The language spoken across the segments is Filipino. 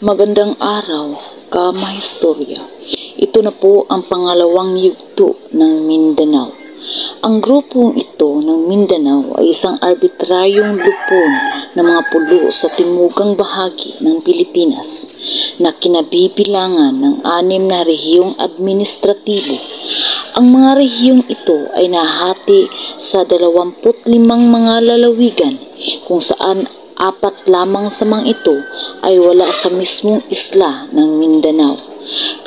Magandang araw, ka-mahistorya. Ito na po ang pangalawang yugto ng Mindanao. Ang grupong ito ng Mindanao ay isang arbitraryong lupon ng mga pulo sa timugang bahagi ng Pilipinas na kinabibilangan ng 6 na rehiyong administratibo. Ang mga rehiyong ito ay nahati sa 25 mga lalawigan kung saan 4 lamang sa mga ito ay wala sa mismong isla ng Mindanao.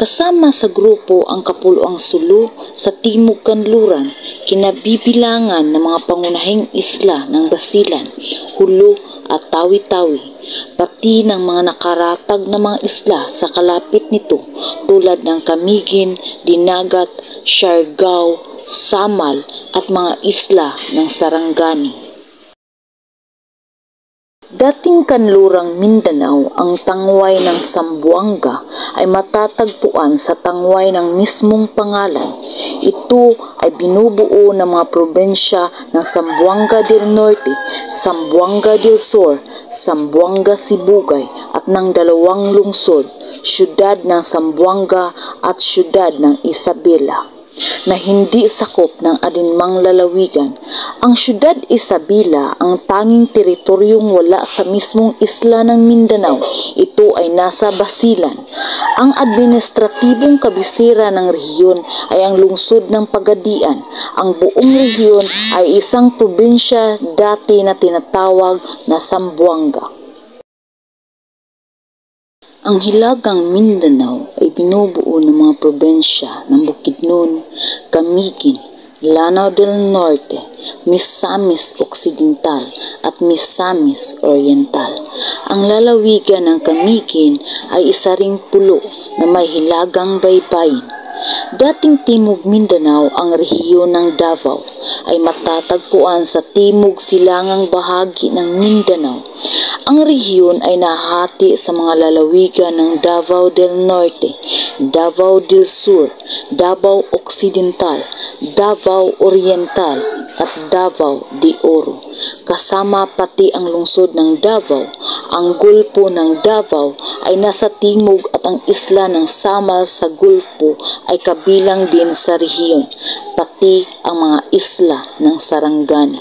Kasama sa grupo ang Kapuluang Sulu sa Timog Kanluran, kinabibilangan ng mga pangunahing isla ng Basilan, Hulu at Tawi-Tawi, pati ng mga nakaratag na mga isla sa kalapit nito tulad ng Camiguin, Dinagat, Siargao, Samal at mga isla ng Sarangani. Dating kanlurang Mindanao, ang tangway ng Zamboanga ay matatagpuan sa tangway ng mismong pangalan. Ito ay binubuo ng mga probensya ng Zamboanga del Norte, Zamboanga del Sur, Zamboanga Sibugay at ng 2 lungsod, siyudad ng Zamboanga at siyudad ng Isabela, na hindi sakop ng alinmang lalawigan. Ang siyudad Isabela ang tanging teritoryong wala sa mismong isla ng Mindanao. Ito ay nasa Basilan. Ang administratibong kabisera ng rehiyon ay ang lungsod ng Pagadian. Ang buong rehiyon ay isang probinsya dati na tinatawag na Zamboanga. Ang hilagang Mindanao ay binubuo ng mga probensya ng Bukidnon, Camiguin, Lanao del Norte, Misamis Occidental at Misamis Oriental. Ang lalawigan ng Camiguin ay isa ring pulo na may hilagang baybayin. Dating Timog Mindanao, ang rehiyon ng Davao ay matatagpuan sa timog silangang bahagi ng Mindanao. Ang rehiyon ay nahati sa mga lalawigan ng Davao del Norte, Davao del Sur, Davao Occidental, Davao Oriental at Davao de Oro. Kasama pati ang lungsod ng Davao. Ang gulpo ng Davao ay nasa timog at ang isla ng Samal sa gulpo ay kabilang din sa rehiyon, pati ang mga isla ng Sarangani.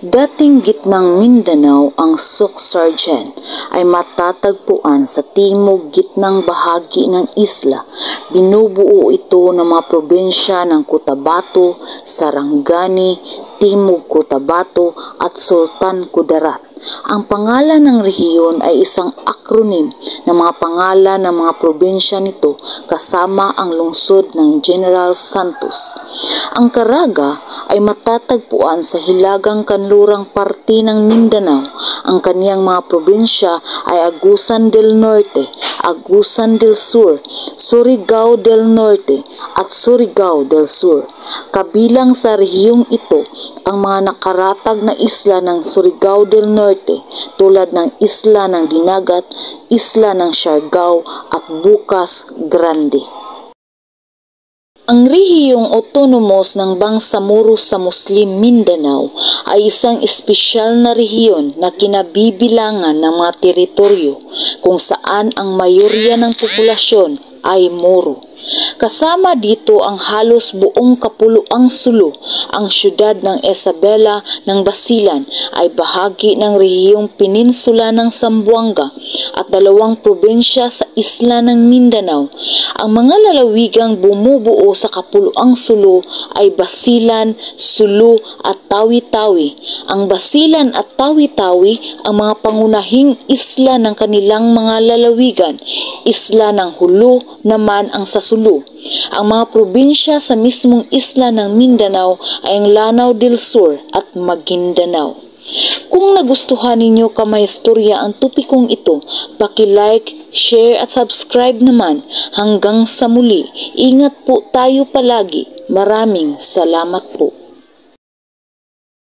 Dating gitnang Mindanao, ang Soc-Sargen ay matatagpuan sa timog gitnang bahagi ng isla. Binubuo ito ng mga probensya ng Cotabato, Sarangani, Timog Cotabato at Sultan Kudarat. Ang pangalan ng rehiyon ay isang acronym ng mga pangalan ng mga probensya nito kasama ang lungsod ng General Santos. Ang Caraga ay matatagpuan sa hilagang kanlurang parte ng Mindanao. Ang kaniyang mga probensya ay Agusan del Norte, Agusan del Sur, Surigao del Norte at Surigao del Sur. Kabilang sa rehiyong ito ang mga nakaratag na isla ng Surigao del Norte tulad ng isla ng Dinagat, isla ng Siargao at Bukas Grande. Ang rehiyong autonomous ng Bangsamoro sa Muslim Mindanao ay isang espesyal na rehiyon na kinabibilangan ng mga teritoryo kung saan ang mayorya ng populasyon ay Moro. Kasama dito ang halos buong Kapuluang Sulu. Ang siyudad ng Isabela ng Basilan ay bahagi ng rehiyong peninsula ng Zamboanga at 2 probensya sa isla ng Mindanao. Ang mga lalawigang bumubuo sa Kapuluang Sulu ay Basilan, Sulu at Tawi-Tawi. Ang Basilan at Tawi-Tawi ang mga pangunahing isla ng kanilang mga lalawigan. Isla ng Hulu naman ang sa Sulu. Ang mga probinsya sa mismong isla ng Mindanao ay ang Lanao del Sur at Maguindanao. Kung nagustuhan ninyo ka-mahistorya ang topikong ito, paki-like, share at subscribe naman. Hanggang sa muli, ingat po tayo palagi. Maraming salamat po.